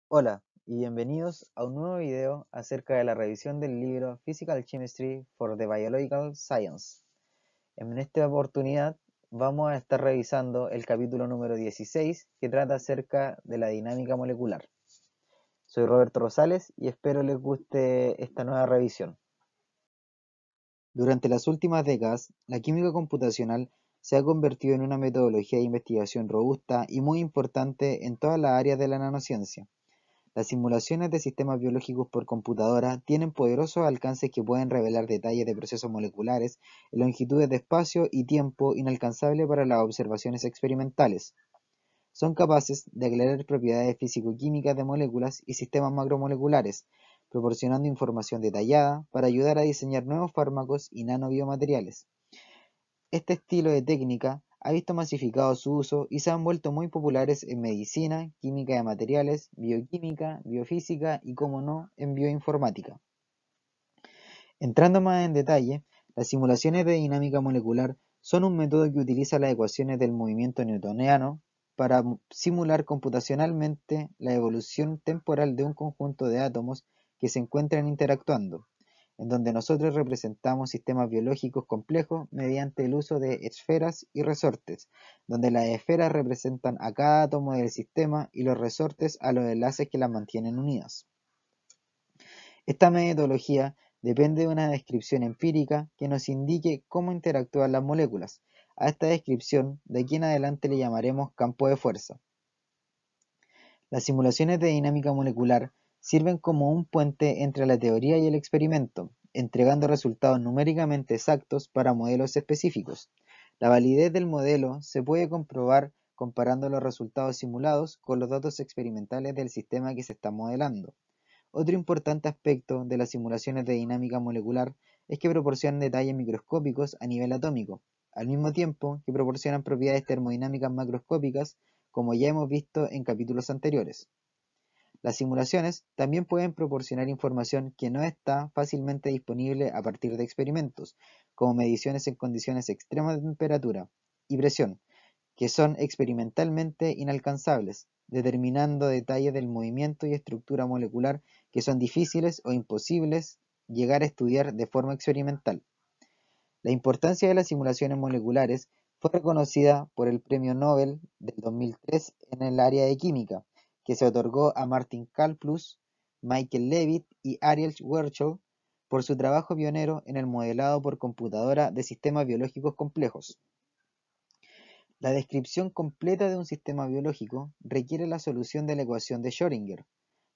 Hola y bienvenidos a un nuevo video acerca de la revisión del libro Physical Chemistry for the Biological Science. En esta oportunidad vamos a estar revisando el capítulo número 16 que trata acerca de la dinámica molecular. Soy Roberto Rosales y espero les guste esta nueva revisión. Durante las últimas décadas, la química computacional se ha convertido en una metodología de investigación robusta y muy importante en todas las áreas de la nanociencia. Las simulaciones de sistemas biológicos por computadora tienen poderosos alcances que pueden revelar detalles de procesos moleculares en longitudes de espacio y tiempo inalcanzables para las observaciones experimentales. Son capaces de aclarar propiedades físico-químicas de moléculas y sistemas macromoleculares, proporcionando información detallada para ayudar a diseñar nuevos fármacos y nanobiomateriales. Este estilo de técnica ha visto masificado su uso y se han vuelto muy populares en medicina, química de materiales, bioquímica, biofísica y, como no, en bioinformática. Entrando más en detalle, las simulaciones de dinámica molecular son un método que utiliza las ecuaciones del movimiento newtoniano para simular computacionalmente la evolución temporal de un conjunto de átomos que se encuentran interactuando, en donde nosotros representamos sistemas biológicos complejos mediante el uso de esferas y resortes, donde las esferas representan a cada átomo del sistema y los resortes a los enlaces que las mantienen unidas. Esta metodología depende de una descripción empírica que nos indique cómo interactúan las moléculas. A esta descripción de aquí en adelante le llamaremos campo de fuerza. Las simulaciones de dinámica molecular sirven como un puente entre la teoría y el experimento, entregando resultados numéricamente exactos para modelos específicos. La validez del modelo se puede comprobar comparando los resultados simulados con los datos experimentales del sistema que se está modelando. Otro importante aspecto de las simulaciones de dinámica molecular es que proporcionan detalles microscópicos a nivel atómico, al mismo tiempo que proporcionan propiedades termodinámicas macroscópicas, como ya hemos visto en capítulos anteriores. Las simulaciones también pueden proporcionar información que no está fácilmente disponible a partir de experimentos, como mediciones en condiciones extremas de temperatura y presión, que son experimentalmente inalcanzables, determinando detalles del movimiento y estructura molecular que son difíciles o imposibles llegar a estudiar de forma experimental. La importancia de las simulaciones moleculares fue reconocida por el Premio Nobel del 2003 en el área de química, que se otorgó a Martin Karplus, Michael Levitt y Ariel Schwarzschild por su trabajo pionero en el modelado por computadora de sistemas biológicos complejos. La descripción completa de un sistema biológico requiere la solución de la ecuación de Schrödinger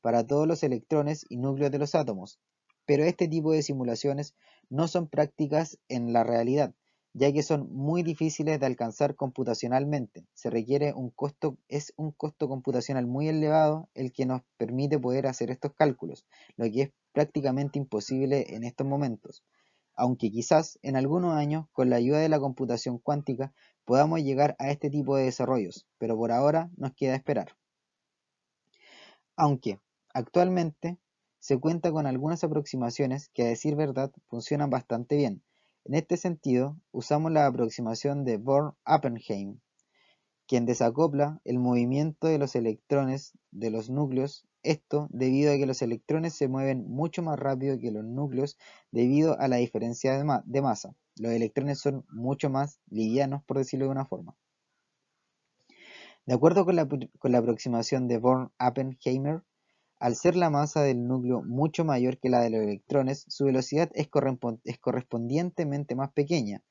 para todos los electrones y núcleos de los átomos, pero este tipo de simulaciones no son prácticas en la realidad, ya que son muy difíciles de alcanzar computacionalmente. Se requiere es un costo computacional muy elevado el que nos permite poder hacer estos cálculos, lo que es prácticamente imposible en estos momentos, aunque quizás en algunos años, con la ayuda de la computación cuántica, podamos llegar a este tipo de desarrollos, pero por ahora nos queda esperar. Aunque actualmente se cuenta con algunas aproximaciones que, a decir verdad, funcionan bastante bien. En este sentido, usamos la aproximación de Born-Oppenheim, quien desacopla el movimiento de los electrones de los núcleos, esto debido a que los electrones se mueven mucho más rápido que los núcleos debido a la diferencia de masa. Los electrones son mucho más livianos, por decirlo de una forma. De acuerdo con la aproximación de Born-Oppenheimer, al ser la masa del núcleo mucho mayor que la de los electrones, su velocidad es correspondientemente más pequeña.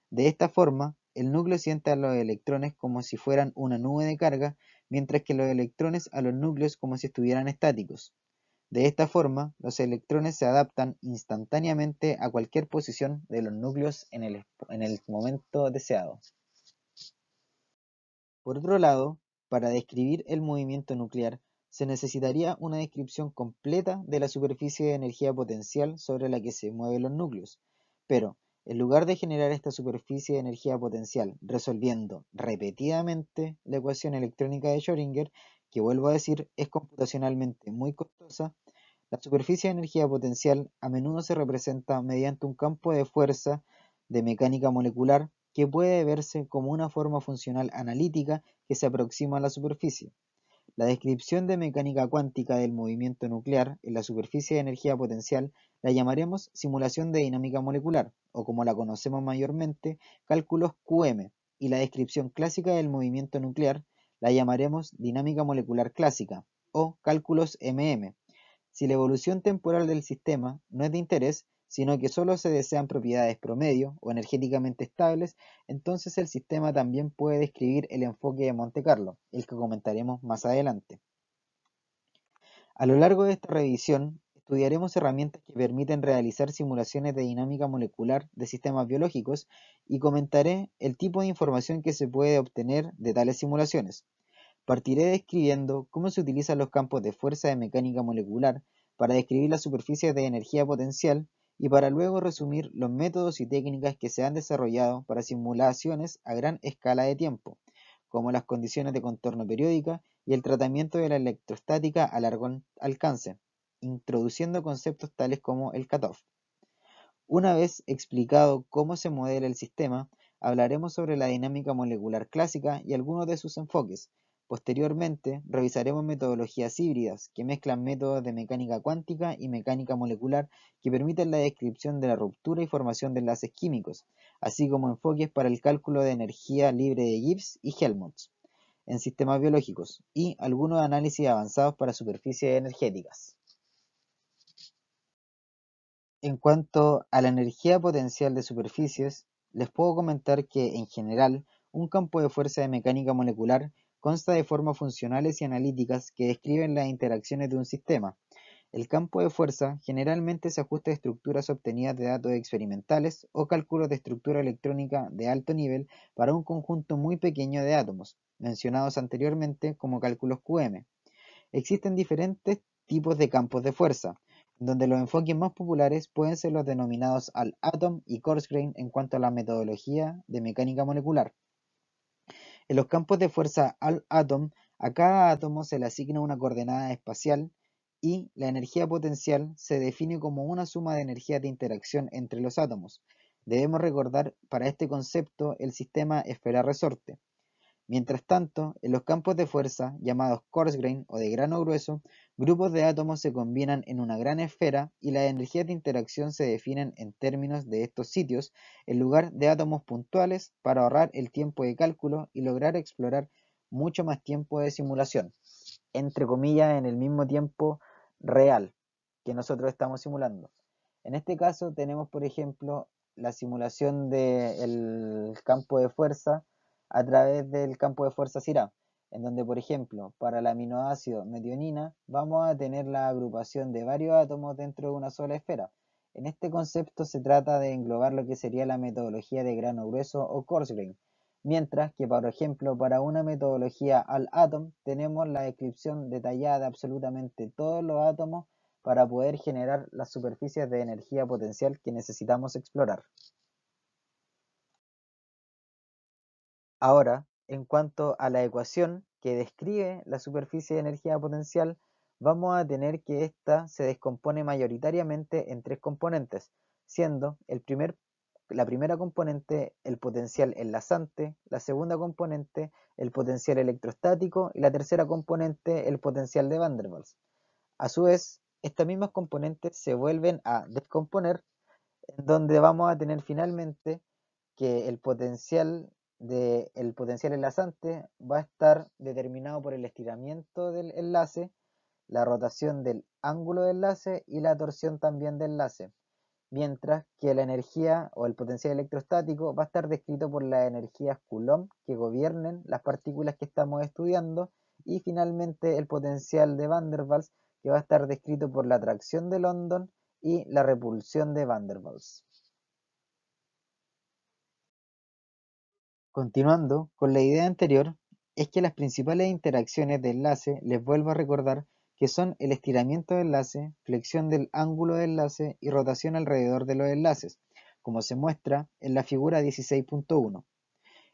De esta forma, el núcleo siente a los electrones como si fueran una nube de carga, mientras que los electrones a los núcleos como si estuvieran estáticos. De esta forma, los electrones se adaptan instantáneamente a cualquier posición de los núcleos en el momento deseado. Por otro lado, para describir el movimiento nuclear, se necesitaría una descripción completa de la superficie de energía potencial sobre la que se mueven los núcleos. Pero, en lugar de generar esta superficie de energía potencial resolviendo repetidamente la ecuación electrónica de Schrödinger, que vuelvo a decir es computacionalmente muy costosa, la superficie de energía potencial a menudo se representa mediante un campo de fuerza de mecánica molecular que puede verse como una forma funcional analítica que se aproxima a la superficie. La descripción de mecánica cuántica del movimiento nuclear en la superficie de energía potencial la llamaremos simulación de dinámica molecular, o como la conocemos mayormente, cálculos QM, y la descripción clásica del movimiento nuclear la llamaremos dinámica molecular clásica, o cálculos MM. Si la evolución temporal del sistema no es de interés, sino que solo se desean propiedades promedio o energéticamente estables, entonces el sistema también puede describir el enfoque de Monte Carlo, el que comentaremos más adelante. A lo largo de esta revisión, estudiaremos herramientas que permiten realizar simulaciones de dinámica molecular de sistemas biológicos y comentaré el tipo de información que se puede obtener de tales simulaciones. Partiré describiendo cómo se utilizan los campos de fuerza de mecánica molecular para describir las superficies de energía potencial y para luego resumir los métodos y técnicas que se han desarrollado para simulaciones a gran escala de tiempo, como las condiciones de contorno periódica y el tratamiento de la electrostática a largo alcance, introduciendo conceptos tales como el cutoff. Una vez explicado cómo se modela el sistema, hablaremos sobre la dinámica molecular clásica y algunos de sus enfoques. Posteriormente, revisaremos metodologías híbridas que mezclan métodos de mecánica cuántica y mecánica molecular que permiten la descripción de la ruptura y formación de enlaces químicos, así como enfoques para el cálculo de energía libre de Gibbs y Helmholtz en sistemas biológicos y algunos análisis avanzados para superficies energéticas. En cuanto a la energía potencial de superficies, les puedo comentar que, en general, un campo de fuerza de mecánica molecular consta de formas funcionales y analíticas que describen las interacciones de un sistema. El campo de fuerza generalmente se ajusta a estructuras obtenidas de datos experimentales o cálculos de estructura electrónica de alto nivel para un conjunto muy pequeño de átomos, mencionados anteriormente como cálculos QM. Existen diferentes tipos de campos de fuerza, donde los enfoques más populares pueden ser los denominados Al-Atom y Coarse-Grained en cuanto a la metodología de mecánica molecular. En los campos de fuerza Al-Atom, a cada átomo se le asigna una coordenada espacial y la energía potencial se define como una suma de energías de interacción entre los átomos. Debemos recordar para este concepto el sistema esfera-resorte. Mientras tanto, en los campos de fuerza, llamados coarse grain o de grano grueso, grupos de átomos se combinan en una gran esfera y las energías de interacción se definen en términos de estos sitios en lugar de átomos puntuales para ahorrar el tiempo de cálculo y lograr explorar mucho más tiempo de simulación, entre comillas, en el mismo tiempo real que nosotros estamos simulando. En este caso tenemos, por ejemplo, la simulación del campo de fuerza a través del campo de fuerza CIRA, en donde, por ejemplo, para el aminoácido metionina vamos a tener la agrupación de varios átomos dentro de una sola esfera. En este concepto se trata de englobar lo que sería la metodología de grano grueso o coarse grain, mientras que, por ejemplo, para una metodología Al-Atom tenemos la descripción detallada de absolutamente todos los átomos para poder generar las superficies de energía potencial que necesitamos explorar. Ahora, en cuanto a la ecuación que describe la superficie de energía potencial, vamos a tener que ésta se descompone mayoritariamente en tres componentes, siendo la primera componente el potencial enlazante, la segunda componente el potencial electrostático y la tercera componente el potencial de Van der Waals. A su vez, estas mismas componentes se vuelven a descomponer, en donde vamos a tener finalmente que el potencial enlazante va a estar determinado por el estiramiento del enlace, la rotación del ángulo de enlace y la torsión también del enlace, mientras que la energía o el potencial electrostático va a estar descrito por las energías Coulomb que gobiernen las partículas que estamos estudiando y finalmente el potencial de Van der Waals que va a estar descrito por la atracción de London y la repulsión de Van der Waals. Continuando con la idea anterior, es que las principales interacciones de enlace, les vuelvo a recordar, que son el estiramiento del enlace, flexión del ángulo de enlace y rotación alrededor de los enlaces, como se muestra en la figura 16.1.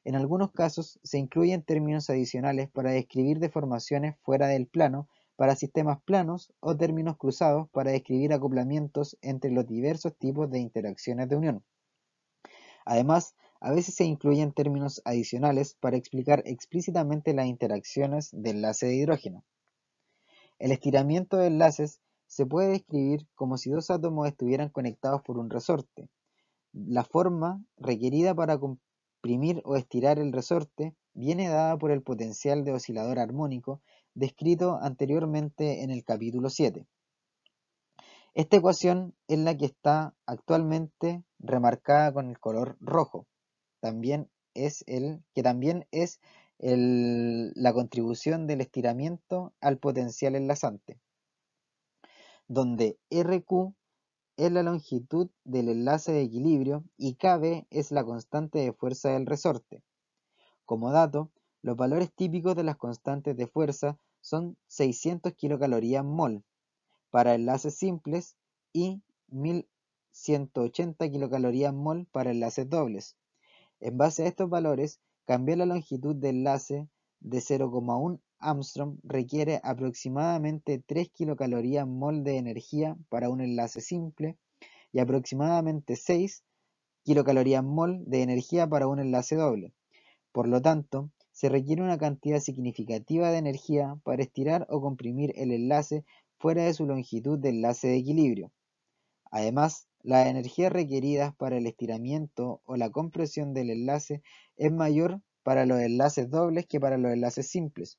En algunos casos se incluyen términos adicionales para describir deformaciones fuera del plano para sistemas planos o términos cruzados para describir acoplamientos entre los diversos tipos de interacciones de unión. Además, A veces se incluyen términos adicionales para explicar explícitamente las interacciones de enlace de hidrógeno. El estiramiento de enlaces se puede describir como si dos átomos estuvieran conectados por un resorte. La forma requerida para comprimir o estirar el resorte viene dada por el potencial de oscilador armónico descrito anteriormente en el capítulo 7. Esta ecuación es la que está actualmente remarcada con el color rojo. También es la contribución del estiramiento al potencial enlazante, donde RQ es la longitud del enlace de equilibrio y KB es la constante de fuerza del resorte. Como dato, los valores típicos de las constantes de fuerza son 600 kcal/mol para enlaces simples y 1180 kcal/mol para enlaces dobles. En base a estos valores, cambiar la longitud de enlace de 0,1 Armstrong requiere aproximadamente 3 kcal/mol de energía para un enlace simple y aproximadamente 6 kcal/mol de energía para un enlace doble. Por lo tanto, se requiere una cantidad significativa de energía para estirar o comprimir el enlace fuera de su longitud de enlace de equilibrio. Además, las energías requeridas para el estiramiento o la compresión del enlace es mayor para los enlaces dobles que para los enlaces simples.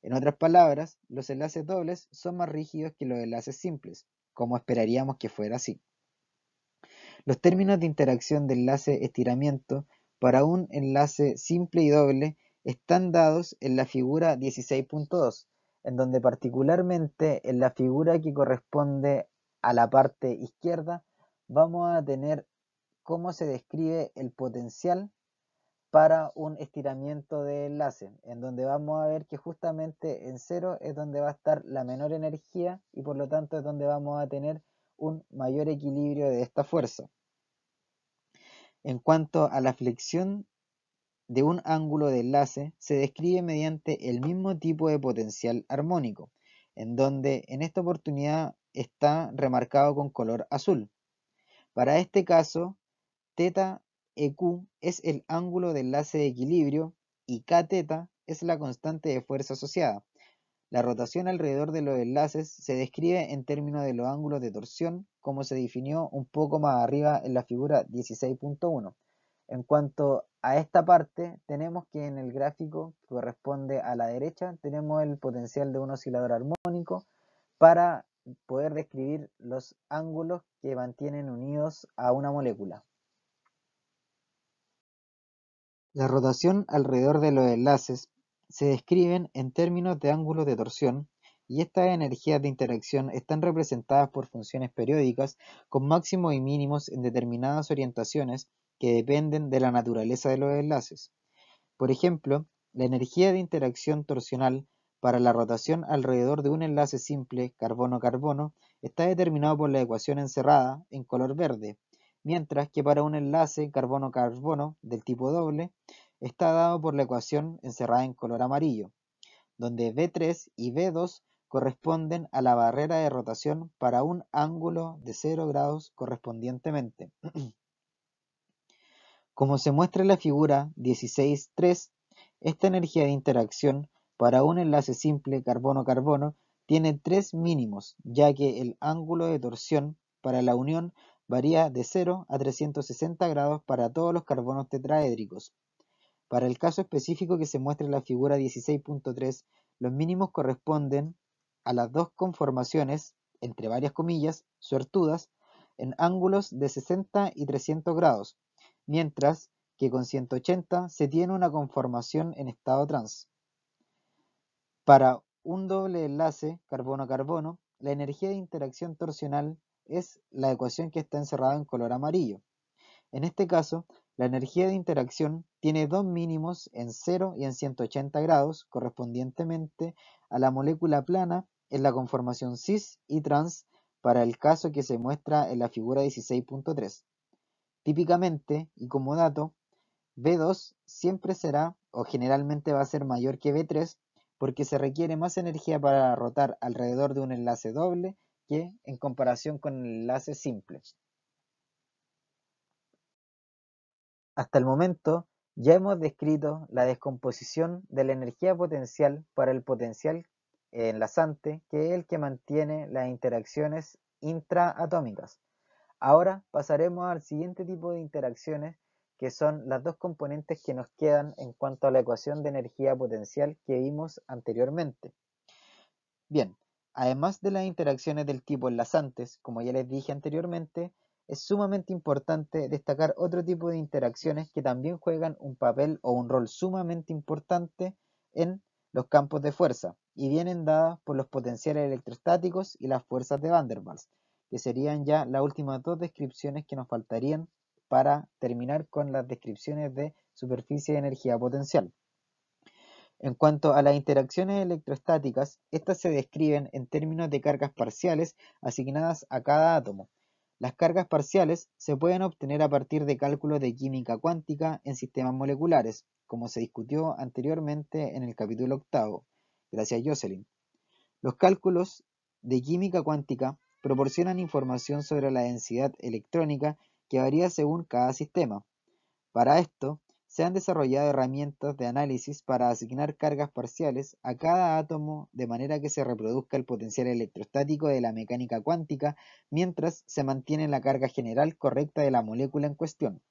En otras palabras, los enlaces dobles son más rígidos que los enlaces simples, como esperaríamos que fuera así. Los términos de interacción de enlace-estiramiento para un enlace simple y doble están dados en la figura 16.2, en donde particularmente en la figura que corresponde a la parte izquierda vamos a tener cómo se describe el potencial para un estiramiento de enlace, en donde vamos a ver que justamente en 0 es donde va a estar la menor energía y por lo tanto es donde vamos a tener un mayor equilibrio de esta fuerza. En cuanto a la flexión de un ángulo de enlace, se describe mediante el mismo tipo de potencial armónico, en donde en esta oportunidad está remarcado con color azul. Para este caso, θ EQ es el ángulo de enlace de equilibrio y kθ es la constante de fuerza asociada. La rotación alrededor de los enlaces se describe en términos de los ángulos de torsión, como se definió un poco más arriba en la figura 16.1. En cuanto a esta parte, tenemos que en el gráfico que corresponde a la derecha, tenemos el potencial de un oscilador armónico para poder describir los ángulos que mantienen unidos a una molécula. La rotación alrededor de los enlaces se describen en términos de ángulos de torsión y estas energías de interacción están representadas por funciones periódicas con máximos y mínimos en determinadas orientaciones que dependen de la naturaleza de los enlaces. Por ejemplo, la energía de interacción torsional para la rotación alrededor de un enlace simple carbono-carbono está determinado por la ecuación encerrada en color verde, mientras que para un enlace carbono-carbono del tipo doble está dado por la ecuación encerrada en color amarillo, donde V3 y V2 corresponden a la barrera de rotación para un ángulo de 0 grados correspondientemente. Como se muestra en la figura 16.3, esta energía de interacción para un enlace simple carbono-carbono tiene tres mínimos, ya que el ángulo de torsión para la unión varía de 0 a 360 grados para todos los carbonos tetraédricos. Para el caso específico que se muestra en la figura 16.3, los mínimos corresponden a las dos conformaciones, entre varias comillas, suertudas, en ángulos de 60 y 300 grados, mientras que con 180 se tiene una conformación en estado trans. Para un doble enlace carbono-carbono, la energía de interacción torsional es la ecuación que está encerrada en color amarillo. En este caso, la energía de interacción tiene dos mínimos en 0 y en 180 grados, correspondientemente a la molécula plana en la conformación cis y trans para el caso que se muestra en la figura 16.3. Típicamente, y como dato, V2 siempre será o generalmente va a ser mayor que V3 porque se requiere más energía para rotar alrededor de un enlace doble que en comparación con el enlace simple. Hasta el momento ya hemos descrito la descomposición de la energía potencial para el potencial enlazante, que es el que mantiene las interacciones intraatómicas. Ahora pasaremos al siguiente tipo de interacciones, que son las dos componentes que nos quedan en cuanto a la ecuación de energía potencial que vimos anteriormente. Bien, además de las interacciones del tipo enlazantes, como ya les dije anteriormente, es sumamente importante destacar otro tipo de interacciones que también juegan un papel o un rol sumamente importante en los campos de fuerza y vienen dadas por los potenciales electrostáticos y las fuerzas de Van der Waals, que serían ya las últimas dos descripciones que nos faltarían para terminar con las descripciones de superficie de energía potencial. En cuanto a las interacciones electrostáticas, estas se describen en términos de cargas parciales asignadas a cada átomo. Las cargas parciales se pueden obtener a partir de cálculos de química cuántica en sistemas moleculares, como se discutió anteriormente en el capítulo octavo. Gracias, Jocelyn. Los cálculos de química cuántica proporcionan información sobre la densidad electrónica que varía según cada sistema. Para esto, se han desarrollado herramientas de análisis para asignar cargas parciales a cada átomo de manera que se reproduzca el potencial electrostático de la mecánica cuántica mientras se mantiene la carga general correcta de la molécula en cuestión.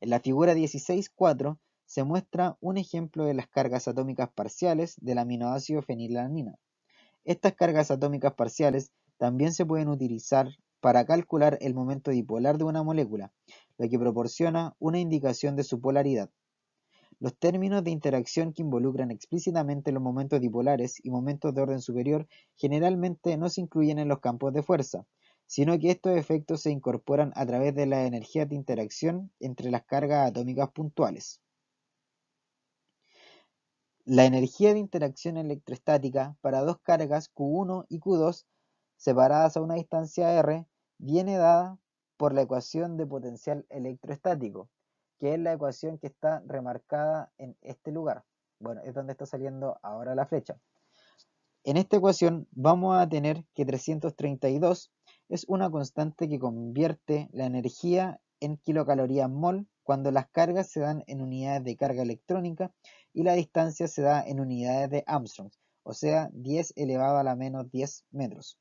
En la figura 16.4 se muestra un ejemplo de las cargas atómicas parciales del aminoácido fenilalanina. Estas cargas atómicas parciales también se pueden utilizar para calcular el momento dipolar de una molécula, lo que proporciona una indicación de su polaridad. Los términos de interacción que involucran explícitamente los momentos dipolares y momentos de orden superior generalmente no se incluyen en los campos de fuerza, sino que estos efectos se incorporan a través de las energías de interacción entre las cargas atómicas puntuales. La energía de interacción electrostática para dos cargas Q1 y Q2 separadas a una distancia r viene dada por la ecuación de potencial electrostático, que es la ecuación que está remarcada en este lugar. Bueno, es donde está saliendo ahora la flecha. En esta ecuación vamos a tener que 332 es una constante que convierte la energía en kilocalorías mol cuando las cargas se dan en unidades de carga electrónica y la distancia se da en unidades de Armstrong, o sea, 10 elevado a la menos 10 metros.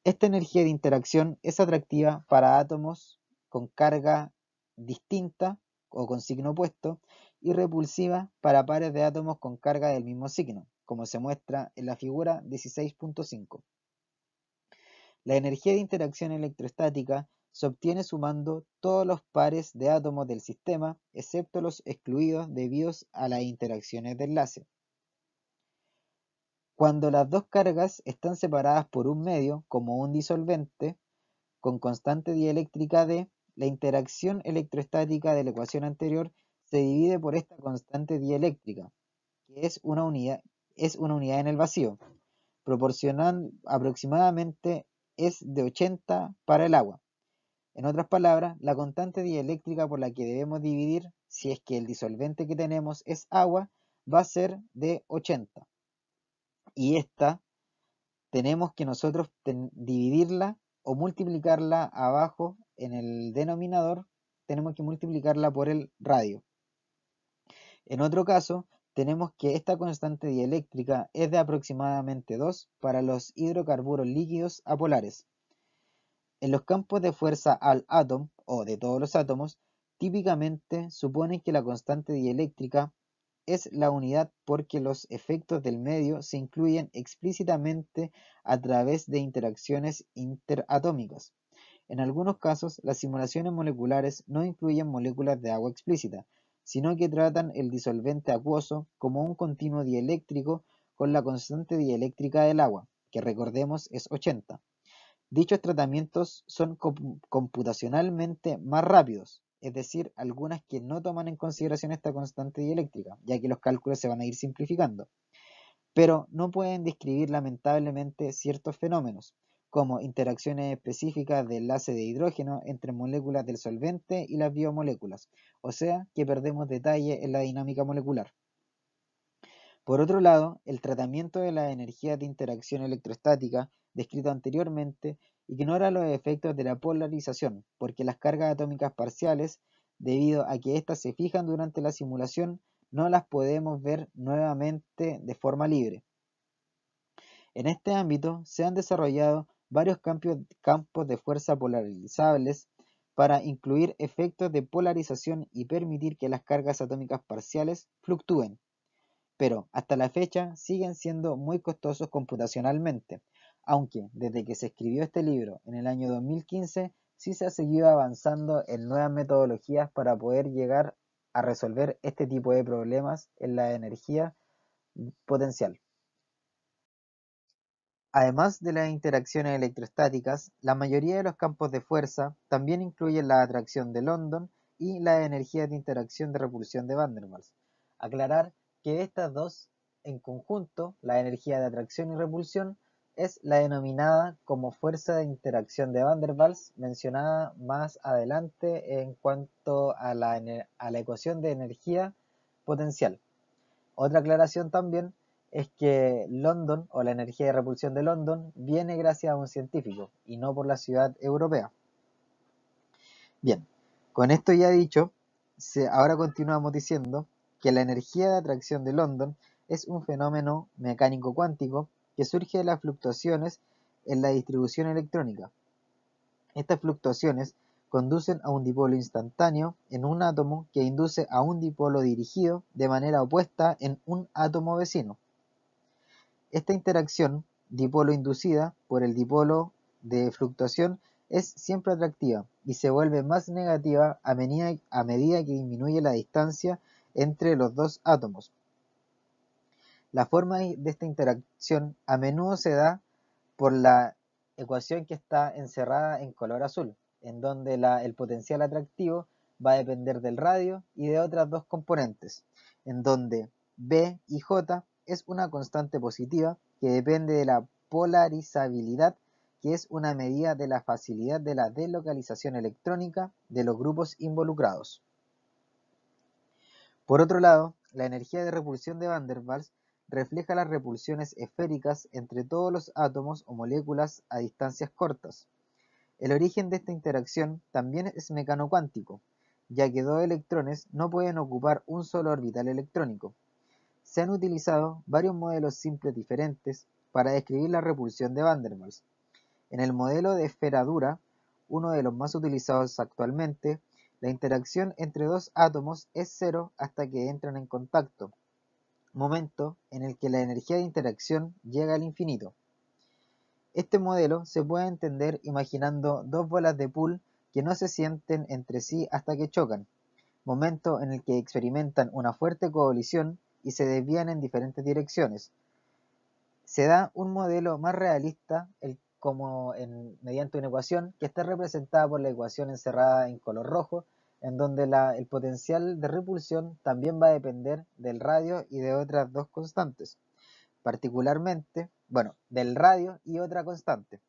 Esta energía de interacción es atractiva para átomos con carga distinta o con signo opuesto y repulsiva para pares de átomos con carga del mismo signo, como se muestra en la figura 16.5. La energía de interacción electrostática se obtiene sumando todos los pares de átomos del sistema, excepto los excluidos debido a las interacciones de enlace. Cuando las dos cargas están separadas por un medio, como un disolvente, con constante dieléctrica D, la interacción electrostática de la ecuación anterior se divide por esta constante dieléctrica, que es una unidad en el vacío, proporcional aproximadamente es de 80 para el agua. En otras palabras, la constante dieléctrica por la que debemos dividir, si es que el disolvente que tenemos es agua, va a ser de 80. Y esta tenemos que nosotros dividirla o multiplicarla abajo en el denominador, tenemos que multiplicarla por el radio. En otro caso, tenemos que esta constante dieléctrica es de aproximadamente 2 para los hidrocarburos líquidos apolares. En los campos de fuerza al átomo o de todos los átomos, típicamente suponen que la constante dieléctrica es la unidad porque los efectos del medio se incluyen explícitamente a través de interacciones interatómicas. En algunos casos, las simulaciones moleculares no incluyen moléculas de agua explícita, sino que tratan el disolvente acuoso como un continuo dieléctrico con la constante dieléctrica del agua, que recordemos es 80. Dichos tratamientos son computacionalmente más rápidos, es decir, algunas que no toman en consideración esta constante dieléctrica, ya que los cálculos se van a ir simplificando, pero no pueden describir lamentablemente ciertos fenómenos, como interacciones específicas de enlace de hidrógeno entre moléculas del solvente y las biomoléculas, o sea que perdemos detalle en la dinámica molecular. Por otro lado, el tratamiento de las energías de interacción electrostática, descrito anteriormente, ignora los efectos de la polarización, porque las cargas atómicas parciales debido a que éstas se fijan durante la simulación, no las podemos ver nuevamente de forma libre. En este ámbito se han desarrollado varios campos de fuerza polarizables para incluir efectos de polarización y permitir que las cargas atómicas parciales fluctúen, pero hasta la fecha siguen siendo muy costosos computacionalmente, aunque desde que se escribió este libro en el año 2015 sí se ha seguido avanzando en nuevas metodologías para poder llegar a resolver este tipo de problemas en la energía potencial. Además de las interacciones electrostáticas, la mayoría de los campos de fuerza también incluyen la atracción de London y la energía de interacción de repulsión de Van der Waals. Aclarar que estas dos en conjunto, la energía de atracción y repulsión, es la denominada como fuerza de interacción de Van der Waals, mencionada más adelante en cuanto a la ecuación de energía potencial. Otra aclaración también es que London o la energía de repulsión de London viene gracias a un científico y no por la ciudad europea. Bien, con esto ya dicho, ahora continuamos diciendo que la energía de atracción de London es un fenómeno mecánico cuántico que surge de las fluctuaciones en la distribución electrónica. Estas fluctuaciones conducen a un dipolo instantáneo en un átomo que induce a un dipolo dirigido de manera opuesta en un átomo vecino. Esta interacción dipolo inducida por el dipolo de fluctuación es siempre atractiva y se vuelve más negativa a medida que disminuye la distancia entre los dos átomos. La forma de esta interacción a menudo se da por la ecuación que está encerrada en color azul, en donde el potencial atractivo va a depender del radio y de otras dos componentes, en donde B y J es una constante positiva que depende de la polarizabilidad, que es una medida de la facilidad de la delocalización electrónica de los grupos involucrados. Por otro lado, la energía de repulsión de Van der Waals refleja las repulsiones esféricas entre todos los átomos o moléculas a distancias cortas. El origen de esta interacción también es mecano-cuántico, ya que dos electrones no pueden ocupar un solo orbital electrónico. Se han utilizado varios modelos simples diferentes para describir la repulsión de Van der Waals. En el modelo de esfera dura, uno de los más utilizados actualmente, la interacción entre dos átomos es cero hasta que entran en contacto, momento en el que la energía de interacción llega al infinito. Este modelo se puede entender imaginando dos bolas de pool que no se sienten entre sí hasta que chocan, momento en el que experimentan una fuerte colisión y se desvían en diferentes direcciones. Se da un modelo más realista mediante una ecuación que está representada por la ecuación encerrada en color rojo, en donde el potencial de repulsión también va a depender del radio y de otras dos constantes, particularmente, del radio y otra constante,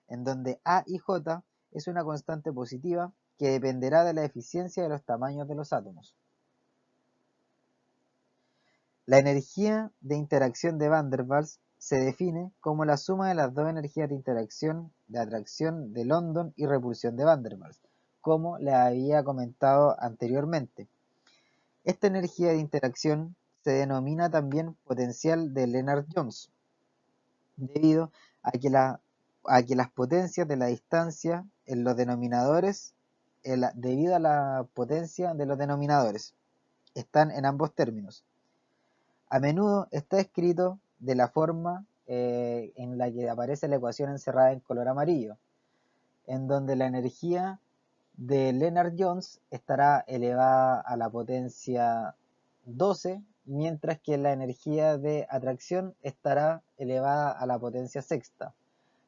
en donde A y J es una constante positiva que dependerá de la eficiencia de los tamaños de los átomos. La energía de interacción de Van der Waals se define como la suma de las dos energías de interacción de atracción de London y repulsión de Van der Waals, como les había comentado anteriormente. Esta energía de interacción se denomina también potencial de Lennard-Jones, debido a que las potencias de la distancia en los denominadores, debido a la potencia de los denominadores, están en ambos términos. A menudo está escrito de la forma en la que aparece la ecuación encerrada en color amarillo, en donde la energía de Lennard-Jones estará elevada a la potencia 12, mientras que la energía de atracción estará elevada a la potencia sexta.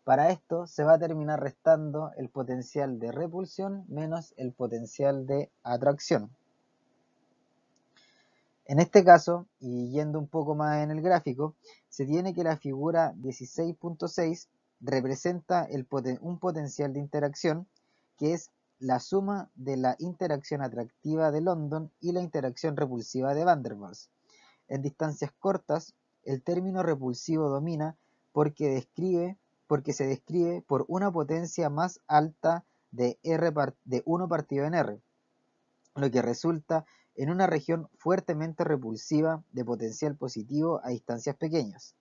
Para esto se va a terminar restando el potencial de repulsión menos el potencial de atracción. En este caso, y yendo un poco más en el gráfico, se tiene que la figura 16.6 representa un potencial de interacción que es la suma de la interacción atractiva de London y la interacción repulsiva de Van der Waals. En distancias cortas, el término repulsivo domina porque se describe por una potencia más alta de 1 partido en R. lo que resulta en una región fuertemente repulsiva de potencial positivo a distancias pequeñas.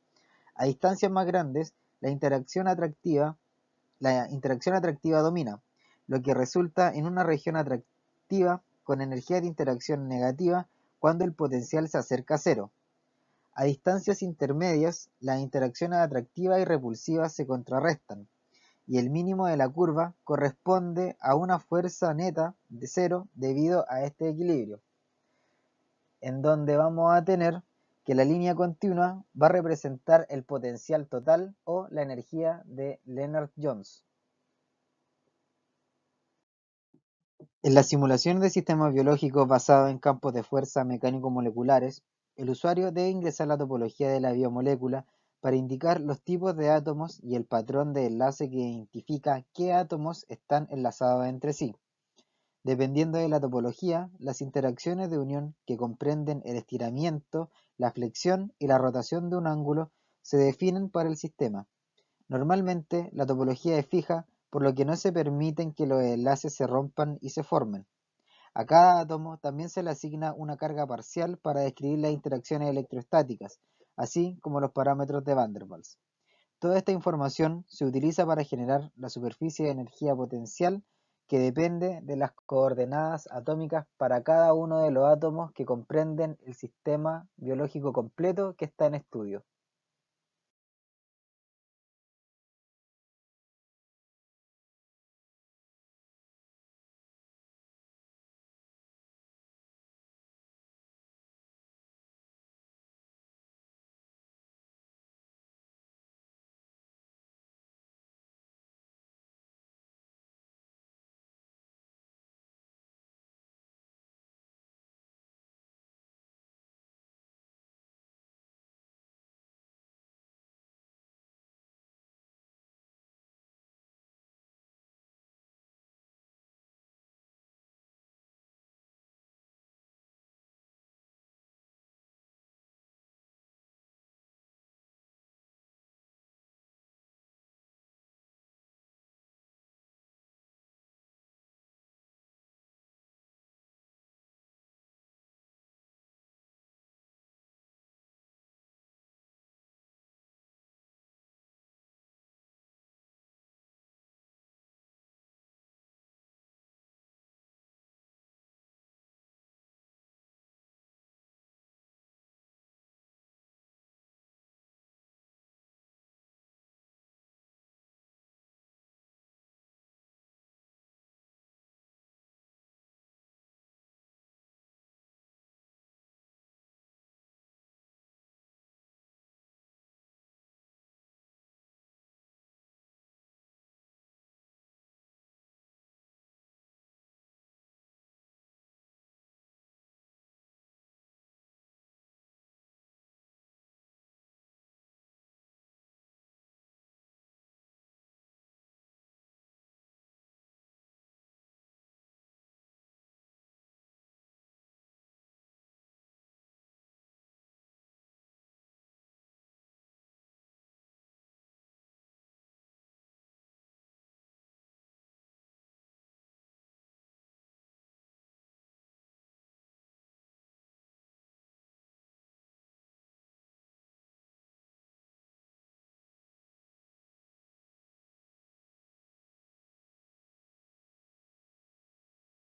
A distancias más grandes, la interacción atractiva domina, lo que resulta en una región atractiva con energía de interacción negativa cuando el potencial se acerca a cero. A distancias intermedias, las interacciones atractiva y repulsiva se contrarrestan, y el mínimo de la curva corresponde a una fuerza neta de cero debido a este equilibrio, en donde vamos a tener que la línea continua va a representar el potencial total o la energía de Lennard-Jones. En la simulación de sistemas biológicos basados en campos de fuerza mecánico-moleculares, el usuario debe ingresar la topología de la biomolécula para indicar los tipos de átomos y el patrón de enlace que identifica qué átomos están enlazados entre sí. Dependiendo de la topología, las interacciones de unión que comprenden el estiramiento, la flexión y la rotación de un ángulo se definen para el sistema. Normalmente, la topología es fija, por lo que no se permiten que los enlaces se rompan y se formen. A cada átomo también se le asigna una carga parcial para describir las interacciones electrostáticas, así como los parámetros de Van der Waals. Toda esta información se utiliza para generar la superficie de energía potencial que depende de las coordenadas atómicas para cada uno de los átomos que comprenden el sistema biológico completo que está en estudio.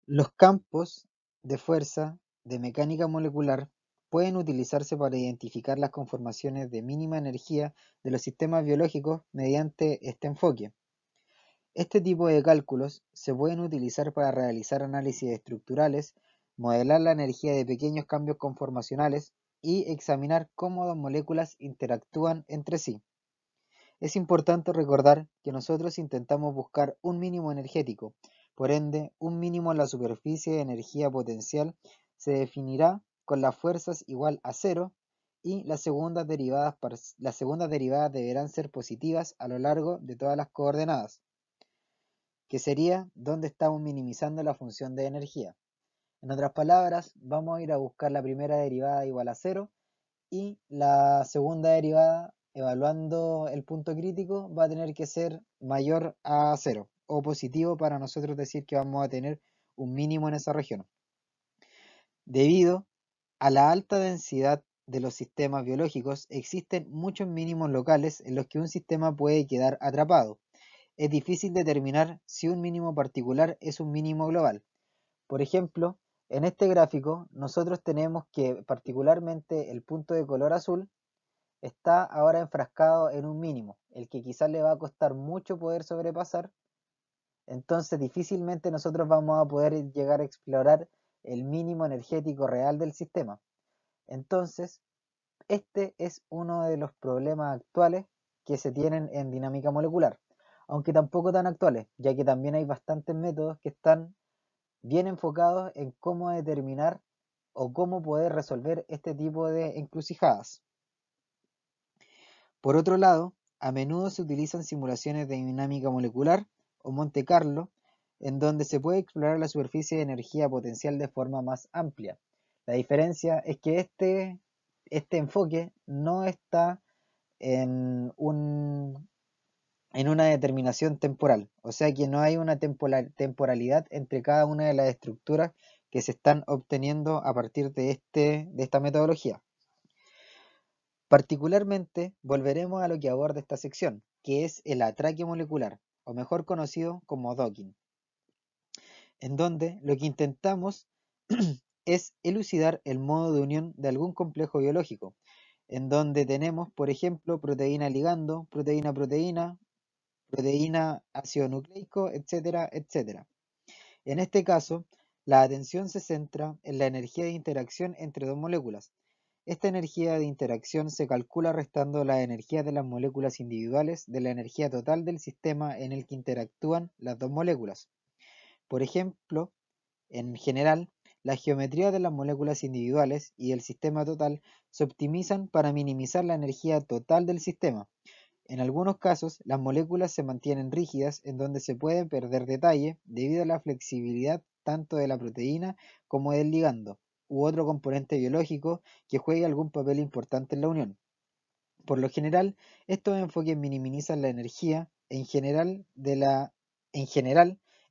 Los campos de fuerza de mecánica molecular pueden utilizarse para identificar las conformaciones de mínima energía de los sistemas biológicos mediante este enfoque. Este tipo de cálculos se pueden utilizar para realizar análisis estructurales, modelar la energía de pequeños cambios conformacionales y examinar cómo las moléculas interactúan entre sí. Es importante recordar que nosotros intentamos buscar un mínimo energético, por ende, un mínimo en la superficie de energía potencial se definirá con las fuerzas igual a cero y las segundas derivadas deberán ser positivas a lo largo de todas las coordenadas, que sería donde estamos minimizando la función de energía. En otras palabras, vamos a ir a buscar la primera derivada igual a cero y la segunda derivada, evaluando el punto crítico, va a tener que ser mayor a cero o positivo para nosotros decir que vamos a tener un mínimo en esa región. Debido a la alta densidad de los sistemas biológicos, existen muchos mínimos locales en los que un sistema puede quedar atrapado. Es difícil determinar si un mínimo particular es un mínimo global. Por ejemplo, en este gráfico nosotros tenemos que particularmente el punto de color azul está ahora enfrascado en un mínimo, el que quizás le va a costar mucho poder sobrepasar, entonces difícilmente nosotros vamos a poder llegar a explorar el mínimo energético real del sistema. Entonces, este es uno de los problemas actuales que se tienen en dinámica molecular, aunque tampoco tan actuales, ya que también hay bastantes métodos que están bien enfocados en cómo determinar o cómo poder resolver este tipo de encrucijadas. Por otro lado, a menudo se utilizan simulaciones de dinámica molecular o Monte Carlo, en donde se puede explorar la superficie de energía potencial de forma más amplia. La diferencia es que este enfoque no está en una determinación temporal, o sea que no hay una temporalidad entre cada una de las estructuras que se están obteniendo a partir de esta metodología. Particularmente, volveremos a lo que aborda esta sección, que es el atraque molecular, o mejor conocido como docking, en donde lo que intentamos es elucidar el modo de unión de algún complejo biológico, en donde tenemos, por ejemplo, proteína ligando, proteína-proteína, proteína ácido nucleico, etcétera, etcétera. En este caso, la atención se centra en la energía de interacción entre dos moléculas. Esta energía de interacción se calcula restando la energía de las moléculas individuales de la energía total del sistema en el que interactúan las dos moléculas. Por ejemplo, en general, la geometría de las moléculas individuales y el sistema total se optimizan para minimizar la energía total del sistema. En algunos casos, las moléculas se mantienen rígidas en donde se puede perder detalle debido a la flexibilidad tanto de la proteína como del ligando u otro componente biológico que juegue algún papel importante en la unión. Por lo general, estos enfoques minimizan la energía en general,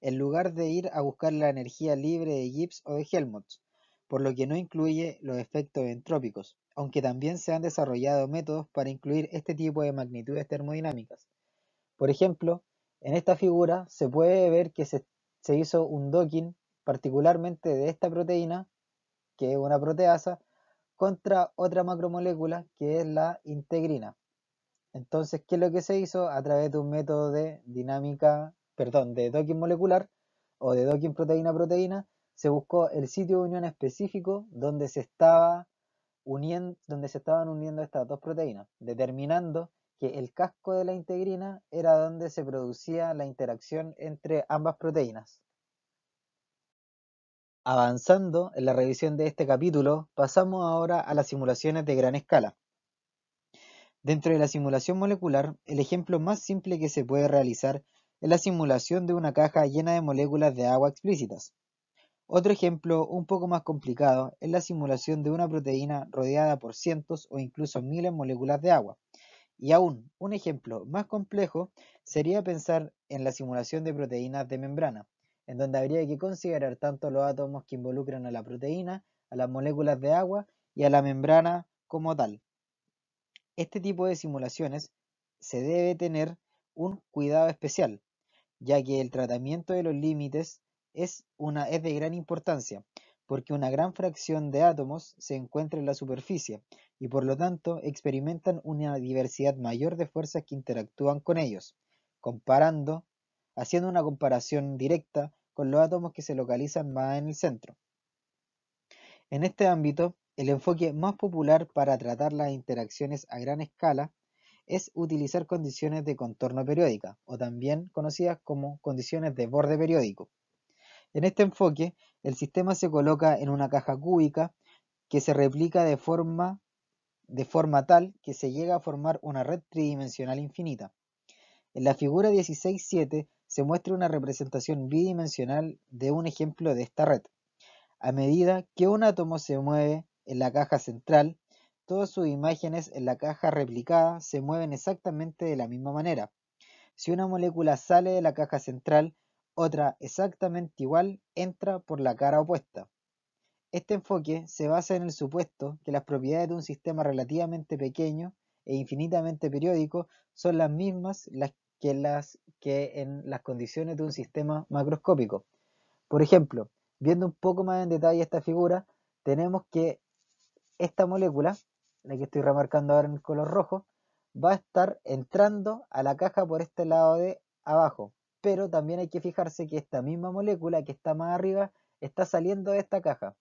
en lugar de ir a buscar la energía libre de Gibbs o de Helmholtz, por lo que no incluye los efectos entrópicos, aunque también se han desarrollado métodos para incluir este tipo de magnitudes termodinámicas. Por ejemplo, en esta figura se puede ver que se hizo un docking particularmente de esta proteína, que es una proteasa, contra otra macromolécula que es la integrina. Entonces, ¿qué es lo que se hizo? A través de un método de de docking molecular o de docking proteína-proteína, se buscó el sitio de unión específico donde donde se estaban uniendo estas dos proteínas, determinando que el casco de la integrina era donde se producía la interacción entre ambas proteínas. Avanzando en la revisión de este capítulo, pasamos ahora a las simulaciones de gran escala. Dentro de la simulación molecular, el ejemplo más simple que se puede realizar es la simulación de una caja llena de moléculas de agua explícitas. Otro ejemplo un poco más complicado es la simulación de una proteína rodeada por cientos o incluso miles de moléculas de agua. Y aún, un ejemplo más complejo sería pensar en la simulación de proteínas de membrana, en donde habría que considerar tanto los átomos que involucran a la proteína, a las moléculas de agua y a la membrana como tal. Este tipo de simulaciones se debe tener un cuidado especial, ya que el tratamiento de los límites es de gran importancia, porque una gran fracción de átomos se encuentra en la superficie y por lo tanto experimentan una diversidad mayor de fuerzas que interactúan con ellos, haciendo una comparación directa con los átomos que se localizan más en el centro. En este ámbito, el enfoque más popular para tratar las interacciones a gran escala es utilizar condiciones de contorno periódica, o también conocidas como condiciones de borde periódico. En este enfoque, el sistema se coloca en una caja cúbica que se replica de forma tal que se llega a formar una red tridimensional infinita. En la figura 16.7 se muestra una representación bidimensional de un ejemplo de esta red. A medida que un átomo se mueve en la caja central, todas sus imágenes en la caja replicada se mueven exactamente de la misma manera. Si una molécula sale de la caja central, otra exactamente igual entra por la cara opuesta. Este enfoque se basa en el supuesto que las propiedades de un sistema relativamente pequeño e infinitamente periódico son las mismas las que en las condiciones de un sistema macroscópico. Por ejemplo, viendo un poco más en detalle esta figura, tenemos que esta molécula, la que estoy remarcando ahora en el color rojo, va a estar entrando a la caja por este lado de abajo, pero también hay que fijarse que esta misma molécula que está más arriba está saliendo de esta caja.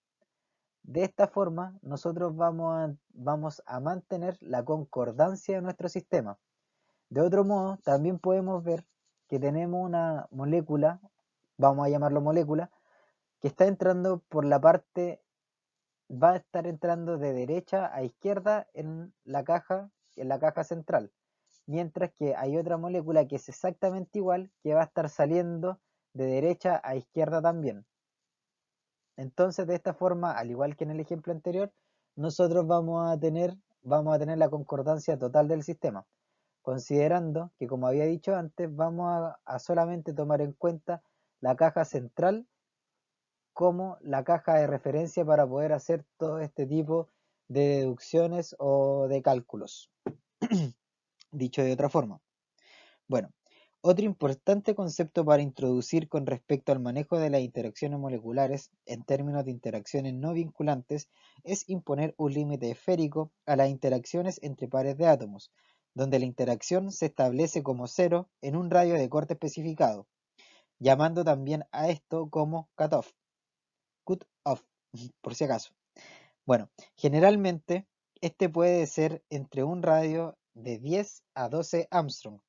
De esta forma, nosotros vamos a mantener la concordancia de nuestro sistema. De otro modo, también podemos ver que tenemos una molécula, vamos a llamarlo molécula, que está entrando por la parte, va a estar entrando de derecha a izquierda en la caja central, mientras que hay otra molécula que es exactamente igual, que va a estar saliendo de derecha a izquierda también. Entonces, de esta forma, al igual que en el ejemplo anterior, nosotros vamos a tener la concordancia total del sistema, considerando que, como había dicho antes, vamos a solamente tomar en cuenta la caja central como la caja de referencia para poder hacer todo este tipo de deducciones o de cálculos. Dicho de otra forma. Bueno, otro importante concepto para introducir con respecto al manejo de las interacciones moleculares en términos de interacciones no vinculantes es imponer un límite esférico a las interacciones entre pares de átomos, donde la interacción se establece como cero en un radio de corte especificado, llamando también a esto como cutoff, por si acaso. Bueno, generalmente este puede ser entre un radio de 10 a 12 Armstrong,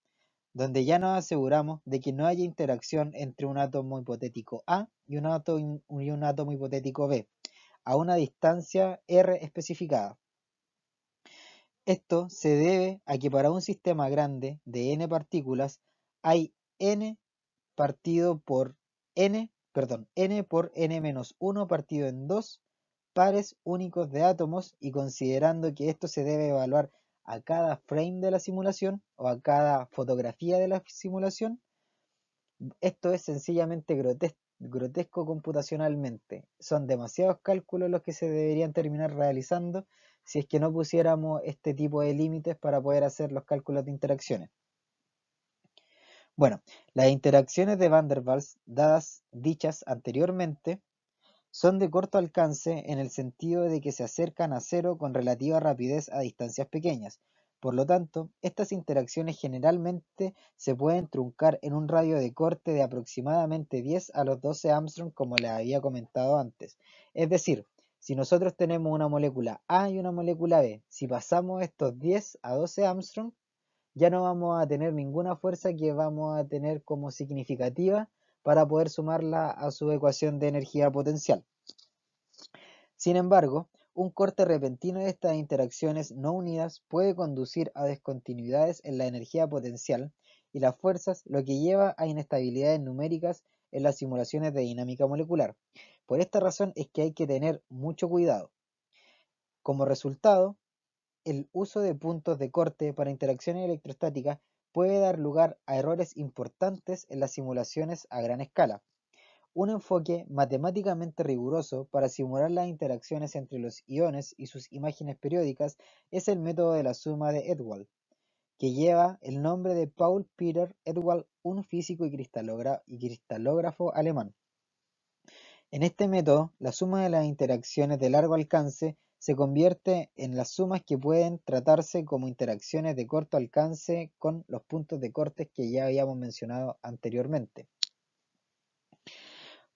donde ya nos aseguramos de que no haya interacción entre un átomo hipotético A y un átomo hipotético B, a una distancia R especificada. Esto se debe a que para un sistema grande de n partículas hay n partido por n por n-1 partido en 2 pares únicos de átomos, y considerando que esto se debe evaluar a cada frame de la simulación o a cada fotografía de la simulación, esto es sencillamente grotesco computacionalmente. Son demasiados cálculos los que se deberían terminar realizando si es que no pusiéramos este tipo de límites para poder hacer los cálculos de interacciones. Bueno, las interacciones de Van der Waals, dichas anteriormente, son de corto alcance en el sentido de que se acercan a cero con relativa rapidez a distancias pequeñas. Por lo tanto, estas interacciones generalmente se pueden truncar en un radio de corte de aproximadamente 10 a los 12 Armstrong, como les había comentado antes. Es decir, si nosotros tenemos una molécula A y una molécula B, si pasamos estos 10 a 12 Armstrong, ya no vamos a tener ninguna fuerza que vamos a tener como significativa para poder sumarla a su ecuación de energía potencial. Sin embargo, un corte repentino de estas interacciones no unidas puede conducir a discontinuidades en la energía potencial y las fuerzas, lo que lleva a inestabilidades numéricas en las simulaciones de dinámica molecular. Por esta razón es que hay que tener mucho cuidado. Como resultado, el uso de puntos de corte para interacciones electrostáticas puede dar lugar a errores importantes en las simulaciones a gran escala. Un enfoque matemáticamente riguroso para simular las interacciones entre los iones y sus imágenes periódicas es el método de la suma de Edwald, que lleva el nombre de Paul Peter Edwald, un físico y cristalógrafo alemán. En este método, la suma de las interacciones de largo alcance se convierte en las sumas que pueden tratarse como interacciones de corto alcance con los puntos de corte que ya habíamos mencionado anteriormente.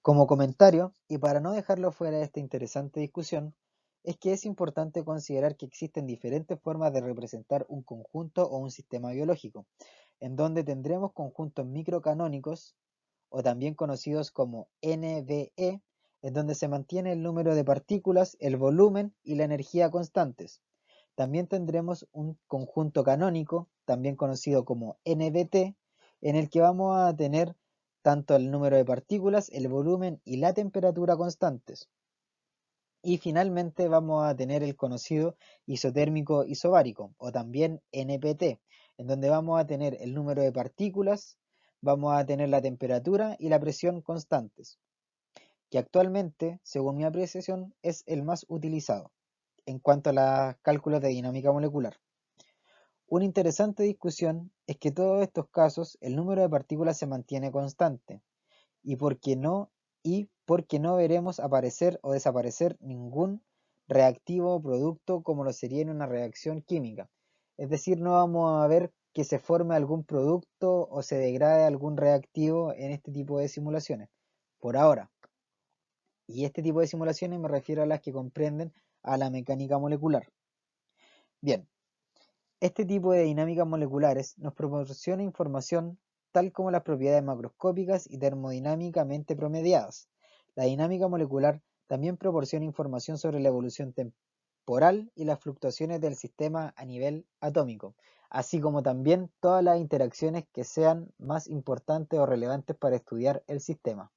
Como comentario, y para no dejarlo fuera de esta interesante discusión, es que es importante considerar que existen diferentes formas de representar un conjunto o un sistema biológico, en donde tendremos conjuntos microcanónicos, o también conocidos como NBE, en donde se mantiene el número de partículas, el volumen y la energía constantes. También tendremos un conjunto canónico, también conocido como NBT, en el que vamos a tener tanto el número de partículas, el volumen y la temperatura constantes. Y finalmente vamos a tener el conocido isotérmico isobárico, o también NPT, en donde vamos a tener el número de partículas, vamos a tener la temperatura y la presión constantes. que actualmente, según mi apreciación, es el más utilizado en cuanto a los cálculos de dinámica molecular. Una interesante discusión es que en todos estos casos el número de partículas se mantiene constante, y porque no veremos aparecer o desaparecer ningún reactivo o producto como lo sería en una reacción química. Es decir, no vamos a ver que se forme algún producto o se degrade algún reactivo en este tipo de simulaciones, por ahora. Y este tipo de simulaciones me refiero a las que comprenden a la mecánica molecular. Bien, este tipo de dinámicas moleculares nos proporciona información tal como las propiedades macroscópicas y termodinámicamente promediadas. La dinámica molecular también proporciona información sobre la evolución temporal y las fluctuaciones del sistema a nivel atómico, así como también todas las interacciones que sean más importantes o relevantes para estudiar el sistema.